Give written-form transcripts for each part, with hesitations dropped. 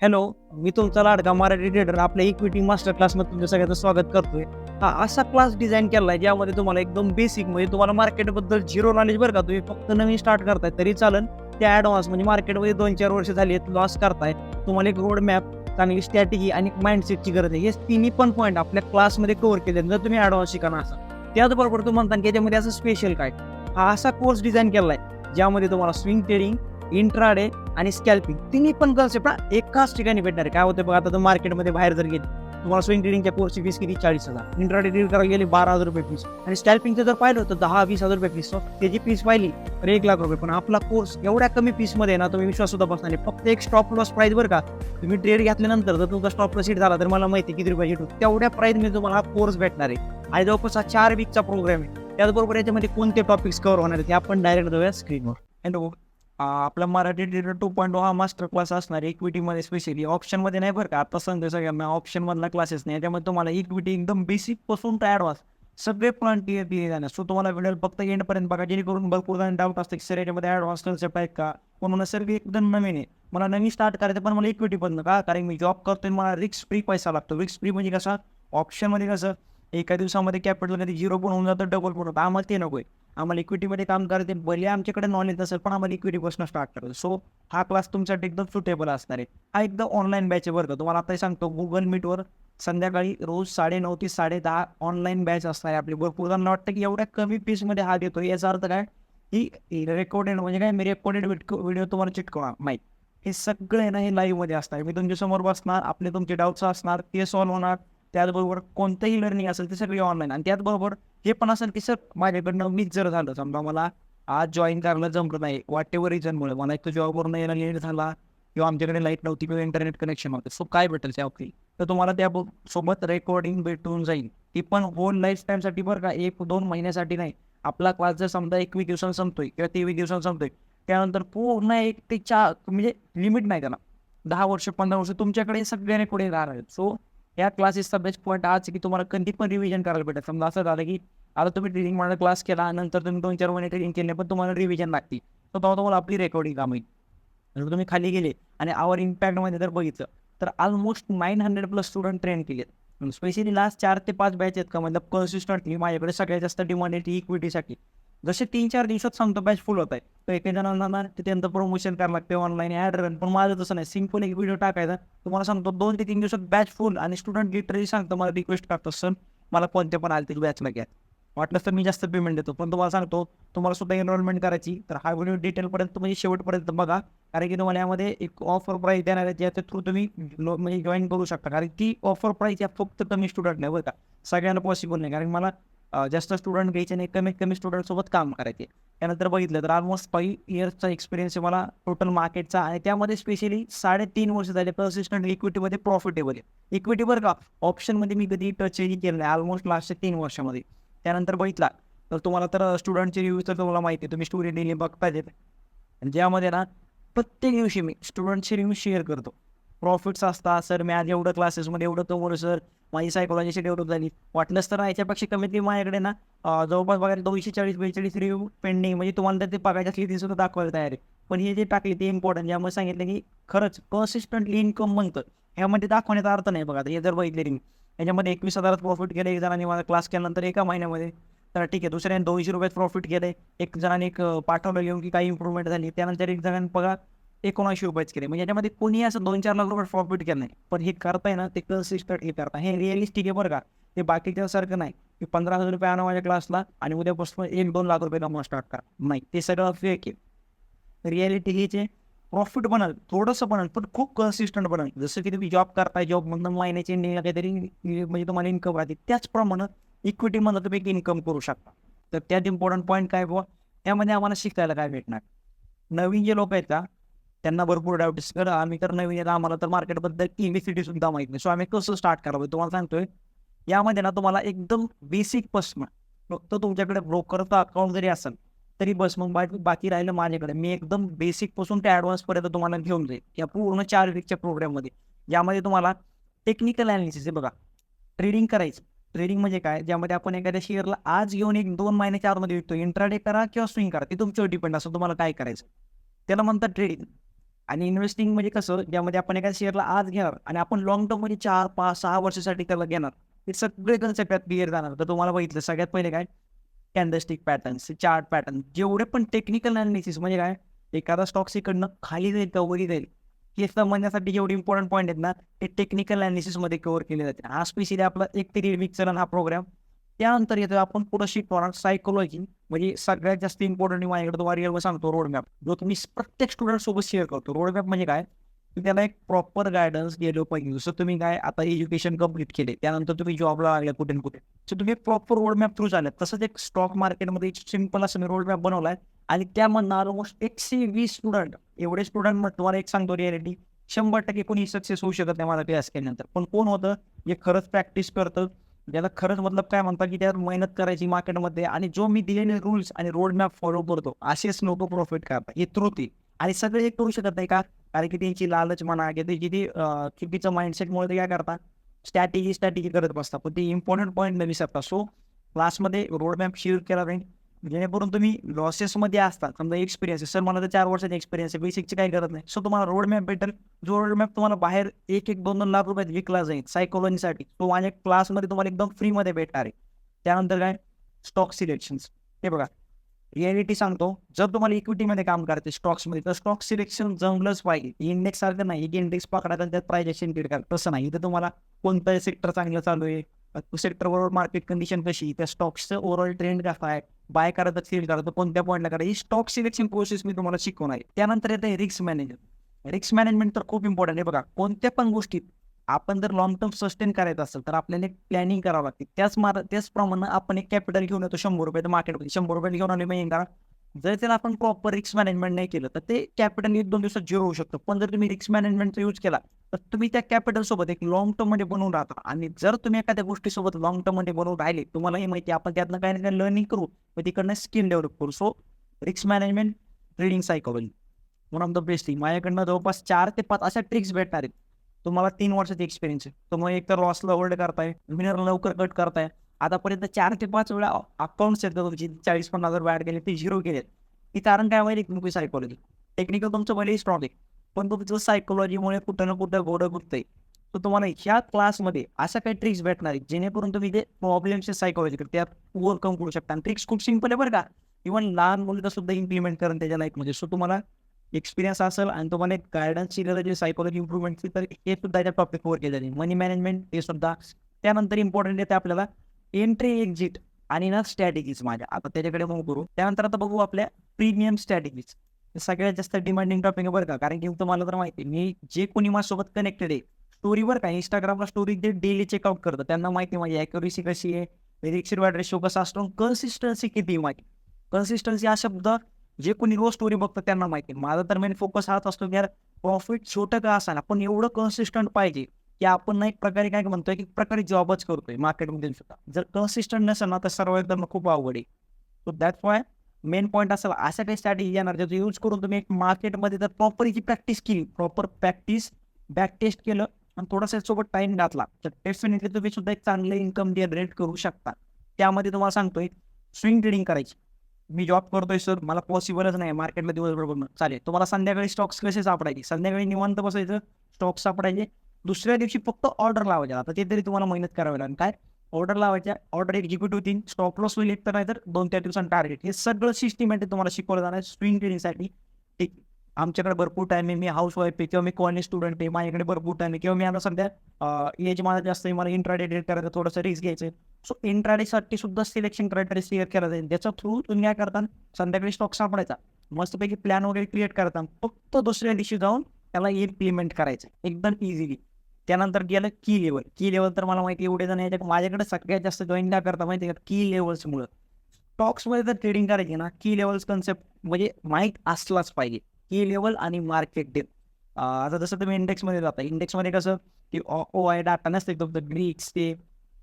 Hello, मी तुमचा लाडका Marathi trader आपल्या इक्विटी मास्टर क्लासमध्ये तुमचं सगळ्यांचं स्वागत करतोय. हा असा क्लास डिझाईन केला आहे ज्यामध्ये तुम्हाला एकदम बेसिक म्हणजे तुम्हाला मार्केटबद्दल झिरो नॉलेज बरं का, तुम्ही फक्त नवीन स्टार्ट करताय तरी चालेल. ते ॲडव्हान्स म्हणजे मार्केटमध्ये 2-4 वर्ष झाली आहेत लॉस करताय. तुम्हाला एक रोड मॅप, चांगली स्ट्रॅटेजी आणि माइंडसेटची गरज आहे. हे तिन्ही पण पॉईंट आपल्या क्लासमध्ये कव्हर केले जर तुम्ही ॲडव्हान्स शिकणार असाल. त्याचबरोबर तुम्ही म्हणता की याच्यामध्ये असं स्पेशल काय, हा असा कोर्स डिझाईन केला आहे ज्यामध्ये तुम्हाला स्विंग ट्रेडिंग, इंट्राडे आणि स्कॅल्पिंग तिन्ही पण कन्सेप्ट एकाच ठिकाणी भेटणार आहे. काय होतं बघा, आता तर मार्केटमध्ये बाहेर जर गेले तुम्हाला स्विंग ट्रेडिंगच्या कोर्सची फीस किती 40,000, इंट्राडे ट्रेड करायला गेले 12,000 रुपये फीस आणि स्कॅल्पिंगचं जर पाहिलं तर 10-20,000 रुपये फीस. त्याची फीस पाहिली तर 1,00,000 रुपये. पण आपला कोर्स एवढ्या कमी फीसमध्ये ना, तुम्ही विश्वास सुद्धा बसणार नाही. फक्त एक स्टॉप लॉस प्राईस बरं का, तुम्ही ट्रेड घेतल्यानंतर जर तुमचा स्टॉप लॉस हिट झाला तर मला माहिती किती रुपये हिट होतो, तेवढ्या प्राईसमध्ये तुम्हाला हा कोर्स भेटणार आहे. आणि जवळपास 4 वीकचा प्रोग्राम आहे. त्याचबरोबर याच्यामध्ये कोणते टॉपिक्स कव्हर होणार आहेत हे आपण डायरेक्ट जाऊया स्क्रीनवर. हॅलो, आपला मराठी ट्रेडर 2.0 हा मास्टर क्लास असणार आहे इक्विटीमध्ये, स्पेशली ऑप्शनमध्ये नाही बरं का. आता सांगतो सगळ्यांना ऑप्शनमधला क्लासेस नाही, त्यामध्ये तुम्हाला इक्विटी एकदम बेसिक पासून तर ॲडव्हान्स सगळे प्लॅन क्लिअर जाणार. सो तुम्हाला व्हिडिओ फक्त एंडपर्यंत बघा, जेणेकरून भरपूर जण डाऊट असते की सर याच्यामध्ये ॲडव्हान्स कन्सेप्ट आहेत का, म्हणून सर एकदम नवीन आहे, मला नवीन स्टार्ट करायचं पण मला इक्विटी पण का, कारण मी जॉब करतोय, मला रिस्क फ्री पैसा लागतो. रिस्क फ्री म्हणजे कसा, ऑप्शनमध्ये कसं एका दिवसामध्ये कॅपिटल कधी 0 पण होऊन जातं, डबल पण होतं. आम्हाला ते नको आहे. आम्हाला इक्विटीमध्ये काम करायचे, भले आमच्याकडे नॉलेज नसेल पण आम्हाला इक्विटीपासून स्टार्ट करायचं. सो हा क्लास तुमच्यासाठी एकदम सुटेबल असणार आहे. हा एकदम ऑनलाईन बॅच आहे बरं का. तुम्हाला आता सांगतो, गुगल मीटवर संध्याकाळी रोज 9:30 ते 10:30 ऑनलाईन बॅच असणार आहे आपली. भरपूर जणांना वाटतं की एवढ्या कमी फीसमध्ये हा देतो, याचा अर्थ काय ही रेकॉर्डेड म्हणजे काय, मी रेकॉर्डेड व्हिडिओ तुम्हाला चिटकवणार नाही. हे सगळे ना हे लाईव्हमध्ये असणार. मी तुमच्यासमोर बसणार, आपले तुमचे डाऊट्स असणार ते सॉल्व्ह होणार. त्याचबरोबर कोणतंही लर्निंग असेल ते सगळे ऑनलाईन. आणि त्याचबरोबर हे पण असेल की सर माझ्याकडनं मीच जर झालं समजा, मला आज जॉईन करायला जमलं नाही व्हॉटएव्हर रिझनमुळे, मला एक तर जॉबवरून यायला लेट झाला किंवा आमच्याकडे लाईट नव्हती किंवा इंटरनेट कनेक्शन नव्हतं, सो काय भेटेल त्या बाबतीत, तर तुम्हाला त्या सोबत रेकॉर्डिंग भेटून जाईल. ती पण होल लाईफ टाईमसाठी बरं का, 1-2 महिन्यासाठी नाही. आपला क्लास जर समजा 21 दिवसांनी संपतोय किंवा 23 दिवसांनी संपतोय, त्यानंतर पूर्ण 1 ते 4 म्हणजे लिमिट नाही त्याला, 10 वर्ष 15 वर्ष तुमच्याकडे सगळे रेकॉर्डिंग राहणार आहेत. सो या क्लासेसचा बेस्ट पॉईंट आज की तुम्हाला कधी पण रिव्हिजन करायला भेटेल. समजा असं झालं की आता तुम्ही ट्रेडिंग मला क्लास केला, नंतर तुम्ही 2-4 महिने ट्रेडिंग केले पण तुम्हाला रिव्हिजन लागते, तर तेव्हा तुम्हाला आपली रेकॉर्डिंग काम होईल. जर तुम्ही खाली गेले आणि आवर इम्पॅक्टमध्ये जर बघितलं तर ऑलमोस्ट 900+ स्टुडंट ट्रेन केलेत. स्पेशली लास्ट 4 ते 5 बॅच आहेत का, मतलब कन्सिस्टंटली माझ्याकडे सगळ्यात जास्त डिमांड येते इक्विटीसाठी. जसे 3-4 दिवसात सांगतो बॅच फुल होत आहे, तर एका जणांना त्यांचं प्रमोशन करावं लागते ऑनलाईन ॲड रन. पण माझं तसं नाही, सिम्पल एक व्हिडिओ टाकायचा, तुम्हाला सांगतो 2 ते 3 दिवसात बॅच फुल. आणि स्टुडंट लिटरली सांगतो, मला रिक्वेस्ट करतो सर मला कोणत्या पण आले बॅचला घ्या, वाटलं तर मी जास्त पेमेंट देतो. पण तुम्हाला सांगतो, तुम्हाला सुद्धा एनरोलमेंट करायची तर हा व्हिडिओ डिटेलपर्यंत म्हणजे शेवटपर्यंत बघा, कारण की तुम्हाला यामध्ये एक ऑफर प्राईस देणार आहे ज्याच्या थ्रू तुम्ही म्हणजे जॉईन करू शकता. कारण ती ऑफर प्राईस या फक्त कमी स्टुडंट नाही बरं का, सगळ्यांना पॉसिबल नाही, कारण मला जास्त स्टुडंट घ्यायचे नाही, कमीत कमी स्टुडंटसोबत काम करायचे. त्यानंतर बघितलं तर ऑलमोस्ट 5 इयर्सचा एक्सपिरियन्स आहे मला टोटल मार्केटचा, आणि त्यामध्ये स्पेशली 3.5 वर्ष झाले कन्सिस्टंट इक्विटीमध्ये प्रॉफिटेबल आहे. इक्विटी बरं का, ऑप्शनमध्ये मी कधी टचही केलं नाही ऑलमोस्ट लास्टच्या 3 वर्षामध्ये. त्यानंतर बघितला तर तुम्हाला तर स्टुडंटचे रिव्ह्यू तर तुम्हाला माहिती आहे, तुम्ही स्टोरी डेली बघताच येते, ज्यामध्ये ना प्रत्येक दिवशी मी स्टुडंटचे रिव्ह्यू शेअर करतो. प्रॉफिट्स असतात, सर मी आज एवढं क्लासेसमध्ये एवढं कमवलं सर, माझी सायकोलॉजीशी डेव्हलप झाली. वाटलंच तर याच्यापेक्षा कमीत कमी माझ्याकडे ना जवळपास बघायला 240-42 रिव्ह्यू पेंडिंग, म्हणजे तुम्हाला तर ते बघायची असली ती सुद्धा दाखवायला तयार आहे. पण हे जे टाकले ते इम्पॉर्टंट, ज्यामुळे सांगितलं की खरंच कन्सिस्टंटली इन्कम म्हणतं ह्यामध्ये दाखवण्याचा अर्थ नाही. बघा आता हे जर बघितले मी, याच्यामध्ये 21,000 प्रॉफिट केलं एक जणांनी माझा क्लास केल्यानंतर एका महिन्यामध्ये, तर ठीक आहे. दुसऱ्याने 200 रुपयात प्रॉफिट केले, एक जणांनी एक पाठवलं घेऊन की काही इम्प्रूव्हमेंट झाली. त्यानंतर एक जणांनी बघा 1900 रुपयाच केले. म्हणजे याच्यामध्ये कोणी असं 2-4 लाख रुपये प्रॉफिट केलं नाही, पण हे करताय ना ते कन्सिस्टंटली करता, हे रिअलिस्टिक आहे बरं का. ते बाकीच्यासारखं नाही की 15,000 रुपये आणा माझ्या क्लासला आणि उद्यापासून 1-2 लाख रुपये कमवा स्टार्ट करा, नाही, ते सगळं फेक आहे. रिॲलिटी हीच आहे, प्रॉफिट बनाल थोडंसं बनाल पण खूप कन्सिस्टंट बनाल. जसं की तुम्ही जॉब करताय, जॉबमधून महिन्याची एंडिंगला काहीतरी म्हणजे तुम्हाला इन्कम राहते, त्याचप्रमाणे इक्विटीमधनं तुम्ही इन्कम करू शकता. तर त्यात इम्पॉर्टंट पॉईंट काय बुवा, त्यामध्ये आम्हाला शिकायला काय भेटणार. नवीन जे लोक आहेत का, त्यांना भरपूर डाऊट सर आम्ही तर नवीन आहेत, आम्हाला तर मार्केटबद्दल एबीसीडी सुद्धा माहीत नाही, सो आम्ही कसं स्टार्ट करावं तुम्हाला सांगतोय. यामध्ये ना तुम्हाला एकदम बेसिकपासून, फक्त तुमच्याकडे ब्रोकरचं अकाउंट जरी असेल तरी बस, मग बाकी राहिलं माझ्याकडे. मी एकदम बेसिकपासून ते ॲडव्हान्सपर्यंत तुम्हाला घेऊन जाईल या पूर्ण 4 वीकच्या प्रोग्राममध्ये. यामध्ये तुम्हाला टेक्निकल ॲनालिसिस आहे बघा, ट्रेडिंग करायचं. ट्रेडिंग म्हणजे काय, ज्यामध्ये आपण एखाद्या शेअरला आज घेऊन 1-2 महिन्याच्या आतमध्ये विकतो. इंट्राडे करा किंवा स्विंग करा, ते तुमच्यावर डिपेंड असं तुम्हाला काय करायचं, त्याला म्हणतात ट्रेडिंग. आणि इन्व्हेस्टिंग म्हणजे कसं, ज्यामध्ये आपण एका शेअरला आज घेणार आणि आपण लॉंग टर्म मध्ये 4, 5, 6 वर्षासाठी त्याला घेणार. हे सगळे कन्सेप्ट यात क्लिअर जाणार. तर तुम्हाला बघितलं सगळ्यात पहिले काय, कॅन्डलस्टिक पॅटर्न्स, चार्ट पॅटर्न, जेवढे पण टेक्निकल अनालिसिस म्हणजे काय, एखादा स्टॉक्स इकडनं खाली जाईल का वरी जाईल हे समजण्यासाठी जेवढे इम्पॉर्टंट पॉईंट आहेत ना, ते टेक्निकल अनालिसिसमध्ये कव्हर केले जाते. हा स्पेशली आपला 1 ते 1.5 वीकचा हा प्रोग्राम. त्यानंतर येतो आपण पुढे शिकवणार सायकोलॉजी, म्हणजे सगळ्यात जास्त इम्पॉर्टंट माझ्याकडे तुम्हाला रिअल सांगतो रोडमॅप, जो तुम्ही प्रत्येक स्टुडंट सोबत शेअर करतो. रोडमॅप म्हणजे काय, तुम्ही त्याला एक प्रॉपर गायडन्स गेलो पाहिजे. जसं तुम्ही काय आता एज्युकेशन कम्प्लीट केले, त्यानंतर तुम्ही जॉबला लागले कुठे ना कुठे, सो तुम्ही एक प्रॉपर रोडमॅप थ्रू झाले. तसंच एक स्टॉक मार्केटमध्ये सिम्पल असं मी रोडमॅप बनवलाय आणि त्यामधनं ऑलमोस्ट 120 स्टुडंट, एवढे स्टुडंट मग तुम्हाला एक सांगतो रिअलिटी, 100% कोणी सक्सेस होऊ शकत नाही माझा क्लास केल्यानंतर. पण कोण होतं, जे खरंच प्रॅक्टिस करतं, ज्याला खरंच मतलब काय म्हणतात की त्यावर मेहनत करायची मार्केटमध्ये, आणि जो मी दिलेले रूल्स आणि रोड मॅप फॉलो करतो, असेच लोक प्रॉफिट करतात. हे त्रुटी आणि सगळे हे करू शकत नाही का, कारण की त्यांची लालच म्हणा की त्याची ती चुकीचं माइंडसेटमुळे ते काय करतात, स्ट्रॅटेजी करत बसतात. पण ते इम्पॉर्टंट पॉईंट न विसरता. सो क्लासमध्ये रोड मॅप शेअर केला जाईल, जेणेकरून तुम्ही लॉसेसमध्ये असतात. समजा एक्सपिरियन्स आहे, सर मला तर 4 वर्षाचा एक्सपिरियन्स आहे, बेसिकची काही गरज नाही. सो तुम्हाला रोड मॅप भेटेल, जो रोड मॅप तुम्हाला बाहेर 1-2 लाख रुपयात विकला जाईल सायकोलॉजीसाठी, तो माझ्या क्लासमध्ये तुम्हाला एकदम फ्रीमध्ये भेटणार आहे. त्यानंतर काय, स्टॉक सिलेक्शन्स. हे बघा, रिॲलिटी सांगतो, जर तुम्हाला इक्विटीमध्ये काम करायचं स्टॉक्समध्ये, तर स्टॉक सिलेक्शन जमलंच पाहिजे. इंडेक्स सारखं नाही की इंडेक्स पकडायचा त्यात प्रायझेशन क्रिएट करा, तसं नाही. इथं तुम्हाला कोणतं सेक्टर चांगलं चालू आहे, सेक्टरबरोबर मार्केट कंडिशन कशी, त्या स्टॉक्सचं ओव्हरऑल ट्रेंड कसा आहे, बाय करायचं सेल करायचं कोणत्या पॉईंटला करायचं, ही स्टॉक सिलेक्शन प्रोसेस मी तुम्हाला शिकवणार आहे. त्यानंतर येतं रिस्क मॅनेजर. रिस्क मॅनेजमेंट तर खूप इम्पॉर्टंट आहे. बघा, कोणत्या पण गोष्टीत आपण जर लॉंग टर्म सस्टेन करायचं असेल तर आपल्याला एक प्लॅनिंग करावं लागते. त्याचप्रमाणे आपण एक कॅपिटल घेऊन येतो 100 रुपये मार्केटमध्ये, 100 रुपये घेऊन आले म्हणजे करा, जर त्याला आपण प्रॉपर रिस्क मॅनेजमेंट नाही केलं तर ते कॅपिटल 1-2 दिवसात झिरो होऊ शकतं. पण जर तुम्ही रिस्क मॅनेजमेंटचा यूज केला तर तुम्ही त्या कॅपिटल सोबत एक लॉंग टर्म मध्ये बनवून राहता. आणि जर तुम्ही एखाद्या गोष्टीसोबत लॉंग टर्म मध्ये बनवून राहिले, तुम्हाला हे माहिती आपण त्यातनं काही ना काही लर्निंग करू, मग तिकडनं स्किल डेव्हलप करू. So risk management, trading psychology, one of the best thing. माझ्याकडनं जवळपास 4 ते 5 अशा ट्रिक्स भेटणार आहेत. तुम्हाला 3 वर्षाचा एक्सपिरियन्स आहे, तुम्ही एक तर लॉसला होल्ड करताय, विनर लवकर कट करताय. आतापर्यंत 4 ते 5 वेळा अकाउंट्स आहेत तुमची 40-50 बॅड केले, ते झिरो केलेत. हे कारण काय माहिती, तुमची सायकोलॉजी. टेक्निकल तुमचं भलेही स्ट्रॉंग आहे, पण तुमचं सायकोलॉजीमुळे कुठं ना कुठं घोडं गुततंय. तर तुम्हाला ह्या क्लासमध्ये अशा काही ट्रिक्स भेटणार आहेत, जेणेकरून तुम्ही ते प्रॉब्लेमचे सायकोलॉजी त्यात ओव्हरकम करू शकता. आणि ट्रिक्स खूप सिम्पल आहे बरं का, इव्हन लहान मुलं सुद्धा इम्प्लिमेंट करून त्याच्या लाईफमध्ये. सो तुम्हाला एक्सपिरियन्स असेल आणि तुम्हाला एक गायडन्सची गरज आहे सायकोलॉजी इम्प्रुव्हमेंटची, तर हे सुद्धा याच्या टॉपिक कव्हर केलं जाईल. मनी मॅनेजमेंट हे सुद्धा. त्यानंतर इम्पॉर्टंट येते आपल्याला एंट्री एक्झिट आणि ना स्ट्रॅटेजीज माझ्या. आता त्याच्याकडे मूव करू. त्यानंतर आता बघू आपल्या प्रीमियम स्ट्रॅटेजीज. सगळ्यात जास्त डिमांडिंग टॉपिक आहे बरं का, कारण की तुम्हाला तर माहिती आहे, मी जे कोणी माझ्यासोबत कनेक्टेड आहे स्टोरीवर काय, इंस्टाग्रामला स्टोरी जे डेली चेकआउट करतं त्यांना माहिती आहे माझी ॲक्युरेसी कशी आहे, रिक्सिड वाईड रेशो कसा असतो, कन्सिस्टन्सी किती माहिती. कन्सिस्टन्सी हा शब्द जे कोणी रोज स्टोरी बघतं त्यांना माहिती आहे. माझा तर मेन फोकस हाच असतो की यार प्रॉफिट छोटं का असायला पण एवढं कन्सिस्टंट पाहिजे की आपण ना एक प्रकारे काय म्हणतोय की प्रकारे जॉबच करतोय मार्केटमध्ये सुद्धा. जर कन्सिस्टंट नसेल ना तर सर्वाइव्ह करणं खूप अवघड आहे. So that's why main point असेल अशा काही स्ट्रॅटेजी येणार ज्याचा यूज करून तुम्ही एक मार्केटमध्ये जर प्रॉपर याची प्रॅक्टिस केली, प्रॉपर प्रॅक्टिस बॅक टेस्ट केलं आणि थोडासा सोबत टाइम घातला तर डेफिनेटली तुम्ही सुद्धा एक चांगलं इन्कम जनरेट करू शकता. त्यामध्ये तुम्हाला सांगतोय स्विंग ट्रेडिंग करायची. मी जॉब करतोय सर, मला पॉसिबलच नाही मार्केटला दिवसभर बघणं. चालेल, तुम्हाला संध्याकाळी स्टॉक्स कसे सापडायचे, संध्याकाळी निवांत बसायचं, स्टॉक्स सापडायचे, दुसऱ्या दिवशी फक्त ऑर्डर लावायच्या. आता ते तरी तुम्हाला मेहनत करावी लागेल. काय ऑर्डर लावायच्या, ऑर्डर एक्झिक्यूट होतील, स्टॉप लॉस होईल एक तर, नाही तर 2-4 दिवसांनी टार्गेट. हे सगळं सिस्टमॅटिक तुम्हाला शिकवलं जाणार स्विंग ट्रेडिंगसाठी. ठीक, आमच्याकडे भरपूर टाइम आहे, मी हाऊस वाईफ आहे किंवा मी कॉलेज स्टुडंट आहे, माझ्याकडे भरपूर टाइम आहे, किंवा मी आता सध्या एज माझा जास्त आहे, मला इंट्राडे ट्रेड करायचं, थोडंसं रिस्क घ्यायचं. सो इंट्राडेसाठी सुद्धा सिलेक्शन क्रायटेरिया क्लिअर केला जाईल, ज्याच्या थ्रू तुम्ही काय करता, संध्याकाळी स्टॉक सापडायचा, मस्तपैकी प्लॅन वगैरे क्रिएट करता, फक्त दुसऱ्या दिवशी जाऊन त्याला इम्प्लिमेंट करायचं एकदम इझिली. त्यानंतर गेलं की लेवल. की लेवल तर मला माहिती एवढे जण याच्या माझ्याकडे सगळ्यात जास्त जॉईन काय करता माहिती आहे का, की लेवल्समुळं. स्टॉक्समध्ये जर ट्रेडिंग करायची ना, की लेवल्स कन्सेप्ट म्हणजे माहीत असलाच पाहिजे. की लेवल आणि मार्केट डेप्थ. आता जसं तुम्ही इंडेक्समध्ये जाता, इंडेक्समध्ये कसं की ओ आय डाटा नसते तुमचं ग्रीक्स ते,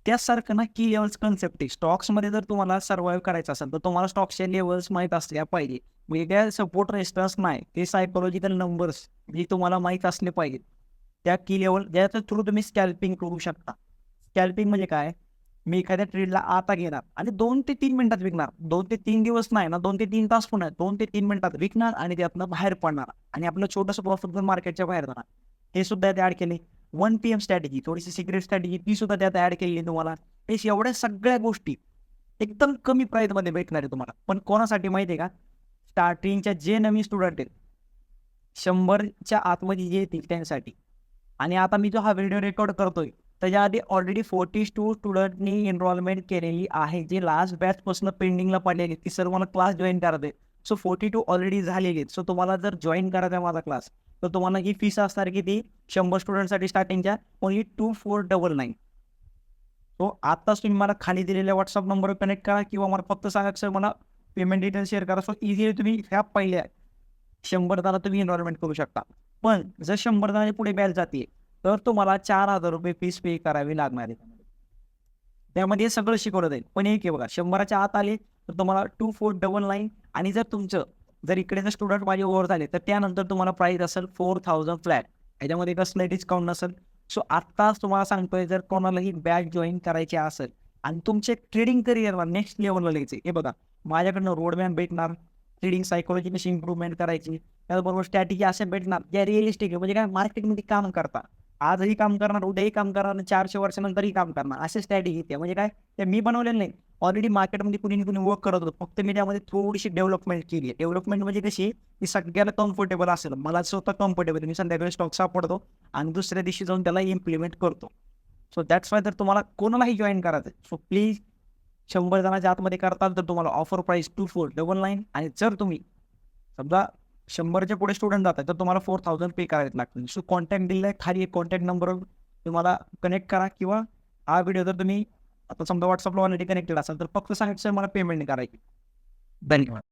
त्यासारखं ना की लेवल्स कन्सेप्ट आहे. स्टॉक्समध्ये जर तुम्हाला सर्वाइव्ह करायचं असेल तर तुम्हाला स्टॉक्सचे लेवल्स माहीत असल्या पाहिजे. म्हणजे काय सपोर्ट रेस्टन्स नाही, ते सायकोलॉजिकल नंबर्स जे तुम्हाला माहीत असले पाहिजेत. त्या की लेवल ज्याच्या थ्रू तुम्ही स्कॅल्पिंग करू शकता. स्कॅल्पिंग म्हणजे काय, मी एखाद्या ट्रेडला आता घेणार आणि 2 ते 3 मिनिटात विकणार. 2 ते 3 दिवस नाही ना, 2 ते 3 तास पण नाही. 2 ते 3 मिनिटात विकणार आणि त्यातनं बाहेर पडणार आणि आपलं छोटंसं प्रॉफिट पण मार्केटच्या बाहेर जाणार. हे सुद्धा त्यात ॲड केले. 1 PM स्ट्रॅटेजी, थोडीशी सिक्रेट स्ट्रॅटेजी ती सुद्धा त्यात ॲड केली आहे तुम्हाला. हे एवढ्या सगळ्या गोष्टी एकदम कमी प्राईसमध्ये भेटणार आहे तुम्हाला. पण कोणासाठी माहिती आहे का? स्टार्टिंगच्या जे नवीन स्टुडंट आहेत, 100च्या आतमध्ये जे येतील त्यांसाठी. आणि आता मी जो हा व्हिडिओ रेकॉर्ड करतोय, त्याच्या आधी ऑलरेडी 42 स्टुडंटनी एनरोलमेंट केलेली आहे. जे लास्ट बॅचपासून पेंडिंगला पडलेली ती सर्व मला क्लास जॉईन करायचे. सो 42 ऑलरेडी झालेली आहेत. सो तुम्हाला जर जॉईन करायचा आहे माझा क्लास, तर तुम्हाला ही फीस असणार किती? 100 स्टुडंटसाठी स्टार्टिंगच्या ओन्ली 2499. सो आत्ताच तुम्ही मला खाली दिलेल्या व्हॉट्सअप नंबरवर कनेक्ट करा किंवा मला फक्त सांगा सर मला पेमेंट डिटेल्स शेअर करा. सो इझिली तुम्ही ह्या पहिल्या 100 जणांना तुम्ही एनरोलमेंट करू शकता. पण जर 100 जणांनी पुढे बॅच जाते तर तुम्हाला 4000 रुपये फीस पे करावी लागणार आहे. त्यामध्ये हे सगळं शिकवलं जाईल. पण एक आहे बघा, 100च्या आत आले तर तुम्हाला 2499 आणि जर इकडे जर स्टुडंट माझे ओव्हर झाले तर त्यानंतर तुम्हाला प्राईस असेल 4000 फ्लॅट. ह्याच्यामध्ये कसलं डिस्काउंट नसेल. सो आत्ताच तुम्हाला सांगतोय, जर कोणालाही बॅच जॉईन करायची असेल आणि तुमचे ट्रेडिंग करिअरला नेक्स्ट लेवलला घ्यायचे, हे बघा माझ्याकडनं रोडमॅप भेटणार, ट्रेडिंग सायकोलॉजी कशी इम्प्रूव्हमेंट करायची, त्याचबरोबर स्ट्रॅटेजी असे भेटणार ज्या रिअलिस्टिक आहे. म्हणजे काय, मार्केटमध्ये काम करता, आजही काम करणार, उद्याही काम करणार आणि 400 वर्षानंतरही काम करणार, असे स्ट्रॅटेजी आहे. म्हणजे काय, ते मी बनवलेलं नाही, ऑलरेडी मार्केटमध्ये कुणी ना कुणी वर्क करत होतं. फक्त मी त्यामध्ये थोडीशी डेव्हलपमेंट केली आहे. डेव्हलपमेंट म्हणजे कशी, की सगळ्याला कम्फर्टेबल असेल. मला स्वतः कम्फर्टेबल, मी संध्याकाळी स्टॉक सापडतो आणि दुसऱ्या दिवशी जाऊन त्याला इम्प्लिमेंट करतो. सो दॅट्स वाय जर तुम्हाला कोणालाही जॉईन करायचं आहे, सो प्लीज 100 जणांच्या आतमध्ये करताल तर तुम्हाला ऑफर प्राईस 2499. आणि जर तुम्ही समजा 100च्या पुढे स्टुडंट जातात तर तुम्हाला 4000 पे करायला लागतील. सो कॉन्टॅक्ट दिलेला आहे खाली, एक कॉन्टॅक्ट नंबरवर तुम्हाला कनेक्ट करा किंवा हा व्हिडिओ जर तुम्ही आता समजा व्हॉट्सअपला ऑलरेडी कनेक्टेड असाल तर फक्त सांगायचं मला पेमेंट करायची. धन्यवाद.